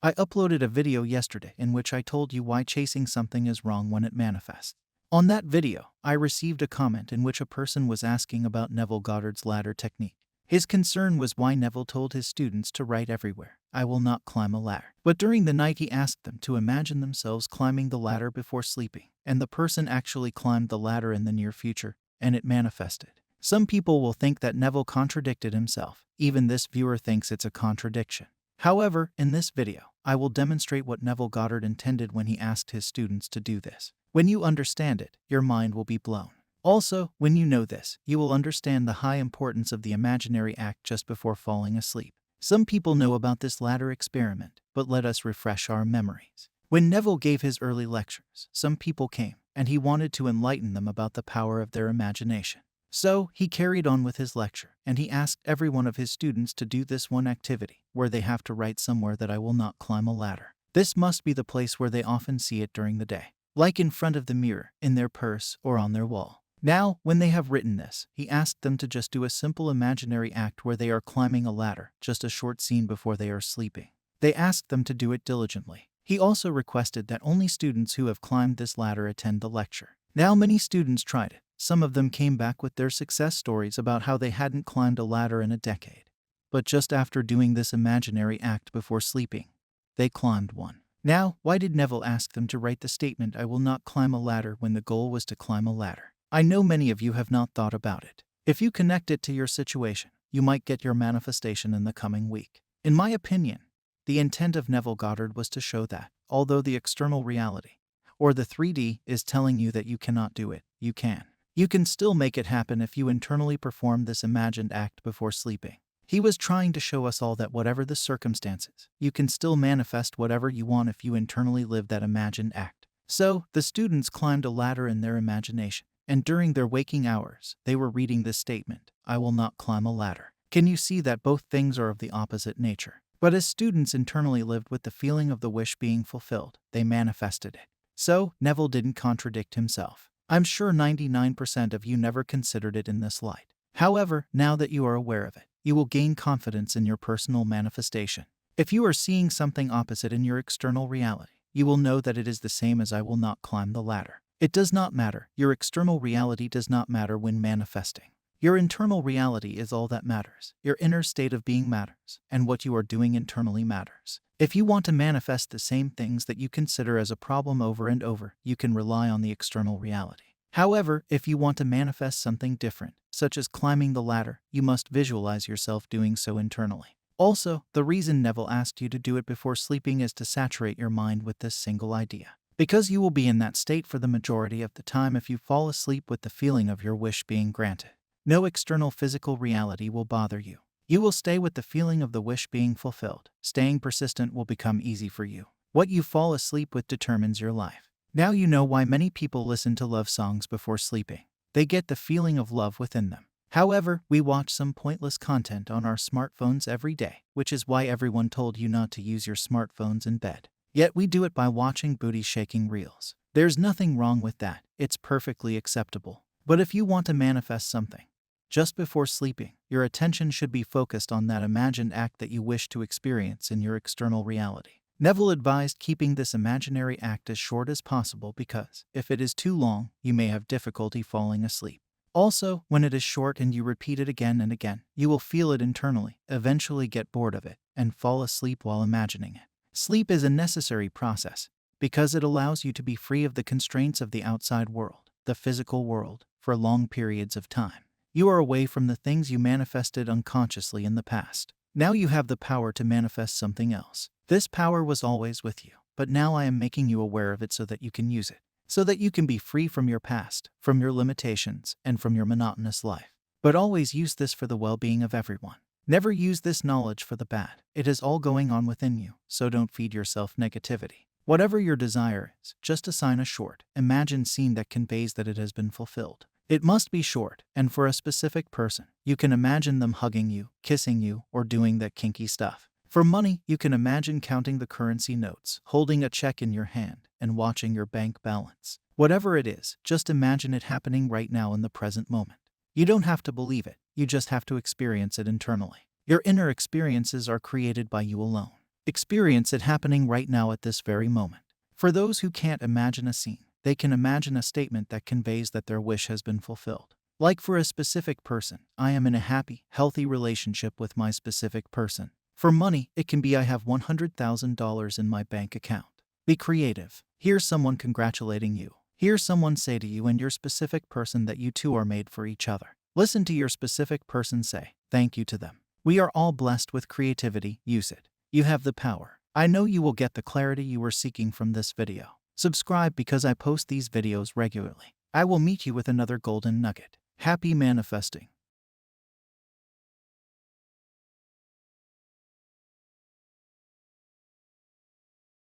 I uploaded a video yesterday in which I told you why chasing something is wrong when it manifests. On that video, I received a comment in which a person was asking about Neville Goddard's ladder technique. His concern was why Neville told his students to write everywhere, "I will not climb a ladder." But during the night he asked them to imagine themselves climbing the ladder before sleeping, and the person actually climbed the ladder in the near future, and it manifested. Some people will think that Neville contradicted himself. Even this viewer thinks it's a contradiction. However, in this video, I will demonstrate what Neville Goddard intended when he asked his students to do this. When you understand it, your mind will be blown. Also, when you know this, you will understand the high importance of the imaginary act just before falling asleep. Some people know about this ladder experiment, but let us refresh our memories. When Neville gave his early lectures, some people came, and he wanted to enlighten them about the power of their imagination. So, he carried on with his lecture, and he asked every one of his students to do this one activity, where they have to write somewhere that "I will not climb a ladder." This must be the place where they often see it during the day, like in front of the mirror, in their purse, or on their wall. Now, when they have written this, he asked them to just do a simple imaginary act where they are climbing a ladder, just a short scene before they are sleeping. They asked them to do it diligently. He also requested that only students who have climbed this ladder attend the lecture. Now many students tried it. Some of them came back with their success stories about how they hadn't climbed a ladder in a decade. But just after doing this imaginary act before sleeping, they climbed one. Now, why did Neville ask them to write the statement, "I will not climb a ladder," when the goal was to climb a ladder? I know many of you have not thought about it. If you connect it to your situation, you might get your manifestation in the coming week. In my opinion, the intent of Neville Goddard was to show that, although the external reality, or the 3D, is telling you that you cannot do it, you can. You can still make it happen if you internally perform this imagined act before sleeping. He was trying to show us all that whatever the circumstances, you can still manifest whatever you want if you internally live that imagined act. So, the students climbed a ladder in their imagination, and during their waking hours, they were reading this statement, "I will not climb a ladder." Can you see that both things are of the opposite nature? But as students internally lived with the feeling of the wish being fulfilled, they manifested it. So, Neville didn't contradict himself. I'm sure 99% of you never considered it in this light. However, now that you are aware of it, you will gain confidence in your personal manifestation. If you are seeing something opposite in your external reality, you will know that it is the same as "I will not climb the ladder." It does not matter. Your external reality does not matter when manifesting. Your internal reality is all that matters. Your inner state of being matters, and what you are doing internally matters. If you want to manifest the same things that you consider as a problem over and over, you can rely on the external reality. However, if you want to manifest something different, such as climbing the ladder, you must visualize yourself doing so internally. Also, the reason Neville asked you to do it before sleeping is to saturate your mind with this single idea, because you will be in that state for the majority of the time if you fall asleep with the feeling of your wish being granted. No external physical reality will bother you. You will stay with the feeling of the wish being fulfilled. Staying persistent will become easy for you. What you fall asleep with determines your life. Now you know why many people listen to love songs before sleeping. They get the feeling of love within them. However, we watch some pointless content on our smartphones every day, which is why everyone told you not to use your smartphones in bed. Yet we do it by watching booty-shaking reels. There's nothing wrong with that. It's perfectly acceptable. But if you want to manifest something, just before sleeping, your attention should be focused on that imagined act that you wish to experience in your external reality. Neville advised keeping this imaginary act as short as possible because, if it is too long, you may have difficulty falling asleep. Also, when it is short and you repeat it again and again, you will feel it internally, eventually get bored of it, and fall asleep while imagining it. Sleep is a necessary process because it allows you to be free of the constraints of the outside world, the physical world, for long periods of time. You are away from the things you manifested unconsciously in the past. Now you have the power to manifest something else. This power was always with you, but now I am making you aware of it so that you can use it, so that you can be free from your past, from your limitations, and from your monotonous life. But always use this for the well-being of everyone. Never use this knowledge for the bad. It is all going on within you, so don't feed yourself negativity. Whatever your desire is, just assign a short, imagined scene that conveys that it has been fulfilled. It must be short, and for a specific person. You can imagine them hugging you, kissing you, or doing that kinky stuff. For money, you can imagine counting the currency notes, holding a check in your hand, and watching your bank balance. Whatever it is, just imagine it happening right now in the present moment. You don't have to believe it, you just have to experience it internally. Your inner experiences are created by you alone. Experience it happening right now at this very moment. For those who can't imagine a scene, they can imagine a statement that conveys that their wish has been fulfilled. Like for a specific person, I am in a happy, healthy relationship with my specific person. For money, it can be I have $100,000 in my bank account. Be creative. Here's someone congratulating you. Hear someone say to you and your specific person that you two are made for each other. Listen to your specific person say thank you to them. We are all blessed with creativity. Use it. You have the power. I know you will get the clarity you were seeking from this video. Subscribe because I post these videos regularly. I will meet you with another golden nugget. Happy manifesting.